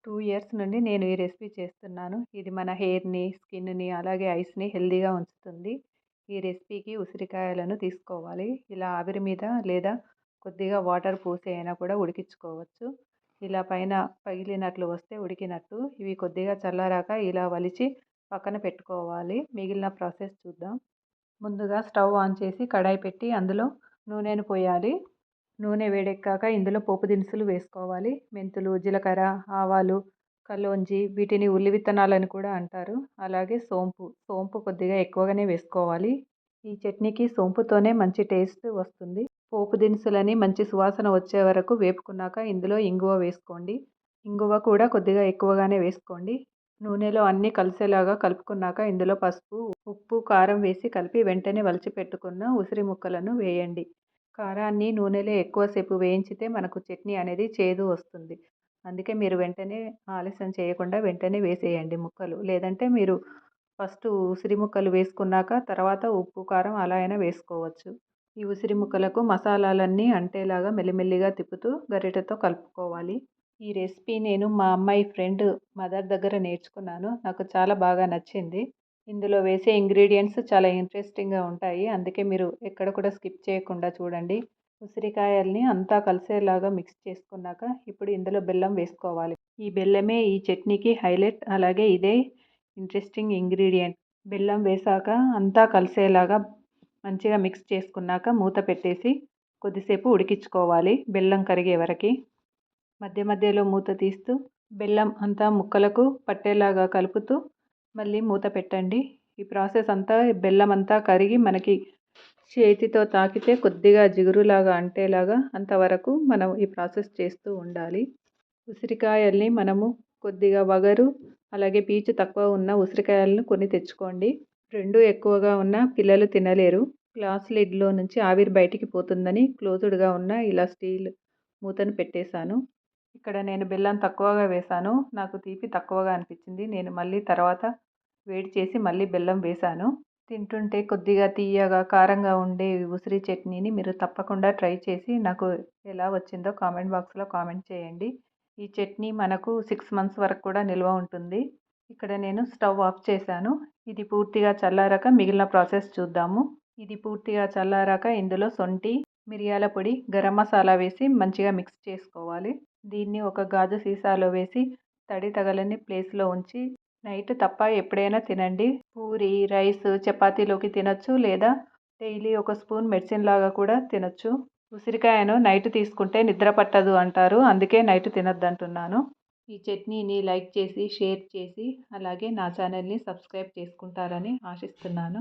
2 years నుండి నేను ఈ రెసిపీ చేస్తున్నాను. ఇది మన హెయిర్‌ని, స్కిన్‌ని అలాగే ఐస్‌ని హెల్తీగా ఉంచుతుంది. ఈ రెసిపీకి ఉసిరికాయలను తీసుకోవాలి. ఇలా ఆవిరి మీద లేదా కొద్దిగా వాటర్ పోసి అయినా కూడా ఉడికించుకోవచ్చు. ఇలా పైన పగిలినట్లు వస్తే ఉడికినట్టు. ఇవి కొద్దిగా చల్లారాక ఇలా వలిచి పక్కన పెట్టుకోవాలి. మిగిలిన ప్రాసెస్ చూద్దాం. ముందుగా స్టవ్ ఆన్ చేసి కడాయి పెట్టి అందులో నూనెను పోయాలి. నూనె వేడెక్కాక ఇందులో పోపు దినుసులు వేసుకోవాలి. మెంతులు, జీలకర్ర, ఆవాలు, కలోంజి వీటిని ఉల్లి విత్తనాలని కూడా అంటారు. అలాగే సోంపు. సోంపు కొద్దిగా ఎక్కువగానే వేసుకోవాలి. ఈ చట్నీకి సోంపుతోనే మంచి టేస్ట్ వస్తుంది. పోపు దినుసులని మంచి సువాసన వచ్చే వరకు వేపుకున్నాక ఇందులో ఇంగువ వేసుకోండి. ఇంగువ కూడా కొద్దిగా ఎక్కువగానే వేసుకోండి. నూనెలో అన్నీ కలిసేలాగా కలుపుకున్నాక ఇందులో పసుపు, ఉప్పు, కారం వేసి కలిపి వెంటనే వలిచి పెట్టుకున్న ఉసిరి ముక్కలను వేయండి. కారాన్ని నూనెలో ఎక్కువసేపు వేయించితే మనకు చట్నీ అనేది చేదు వస్తుంది. అందుకే మీరు వెంటనే ఆలస్యం చేయకుండా వెంటనే వేసేయండి ముక్కలు. లేదంటే మీరు ఫస్ట్ ఉసిరి ముక్కలు వేసుకున్నాక తర్వాత ఉప్పు, కారం అలా అయినా వేసుకోవచ్చు. ఈ ఉసిరి ముక్కలకు మసాలాలన్నీ అంటేలాగా మెల్లిమెల్లిగా తిప్పుతూ గరిటెతో కలుపుకోవాలి. ఈ రెసిపీ నేను మా అమ్మాయి ఫ్రెండ్ మదర్ దగ్గర నేర్చుకున్నాను. నాకు చాలా బాగా నచ్చింది. ఇందులో వేసే ఇంగ్రీడియెంట్స్ చాలా ఇంట్రెస్టింగ్‌గా ఉంటాయి. అందుకే మీరు ఎక్కడ కూడా స్కిప్ చేయకుండా చూడండి. ఉసిరికాయల్ని అంతా కలిసేలాగా మిక్స్ చేసుకున్నాక ఇప్పుడు ఇందులో బెల్లం వేసుకోవాలి. ఈ బెల్లమే ఈ చట్నీకి హైలైట్. అలాగే ఇదే ఇంట్రెస్టింగ్ ఇంగ్రీడియెంట్. బెల్లం వేశాక అంతా కలిసేలాగా మంచిగా మిక్స్ చేసుకున్నాక మూత పెట్టేసి కొద్దిసేపు ఉడికించుకోవాలి బెల్లం కరిగే వరకి. మధ్య మధ్యలో మూత తీస్తూ బెల్లం అంతా ముక్కలకు పట్టేలాగా కలుపుతూ మళ్ళీ మూత పెట్టండి. ఈ ప్రాసెస్ అంతా బెల్లం అంతా కరిగి మనకి చేతితో తాకితే కొద్దిగా జిగురులాగా అంటేలాగా అంతవరకు మనం ఈ ప్రాసెస్ చేస్తూ ఉండాలి. ఉసిరికాయల్ని మనము కొద్దిగా వగరు అలాగే పీచు తక్కువ ఉన్న ఉసిరికాయలను కొని తెచ్చుకోండి. 2 ఎక్కువగా ఉన్న పిల్లలు తినలేరు. గ్లాస్ లిడ్‌లో నుంచి ఆవిరి బయటికి పోతుందని క్లోజ్డ్‌గా ఉన్న ఇలా స్టీల్ మూతను పెట్టేశాను. ఇక్కడ నేను బెల్లం తక్కువగా వేశాను. నాకు తీపి తక్కువగా అనిపించింది. నేను మళ్ళీ తర్వాత వేడి చేసి మళ్ళీ బెల్లం వేశాను. తింటుంటే కొద్దిగా తియ్యగా, కారంగా ఉండే ఉసిరి చట్నీని మీరు తప్పకుండా ట్రై చేసి నాకు ఎలా వచ్చిందో కామెంట్ బాక్స్‌లో కామెంట్ చేయండి. ఈ చట్నీ మనకు 6 మంత్స్ వరకు కూడా నిల్వ ఉంటుంది. ఇక్కడ నేను స్టవ్ ఆఫ్ చేశాను. ఇది పూర్తిగా చల్లారాక మిగిలిన ప్రాసెస్ చూద్దాము. ఇది పూర్తిగా చల్లారాక ఇందులో శొంఠి, మిరియాల పొడి, గరం మసాలా వేసి మంచిగా మిక్స్ చేసుకోవాలి. దీన్ని ఒక గాజు సీసాలో వేసి తడి తగలని ప్లేస్‌లో ఉంచి నైట్ తప్ప ఎప్పుడైనా తినండి. పూరి, రైస్, చపాతీలోకి తినొచ్చు లేదా డైలీ ఒక స్పూన్ మెడిసిన్ లాగా కూడా తినొచ్చు. ఉసిరికాయను నైట్ తీసుకుంటే నిద్ర పట్టదు అంటారు. అందుకే నైట్ తినొద్దంటున్నాను. ఈ చట్నీని లైక్ చేసి, షేర్ చేసి అలాగే నా ఛానల్‌ని సబ్స్క్రైబ్ చేసుకుంటారని ఆశిస్తున్నాను.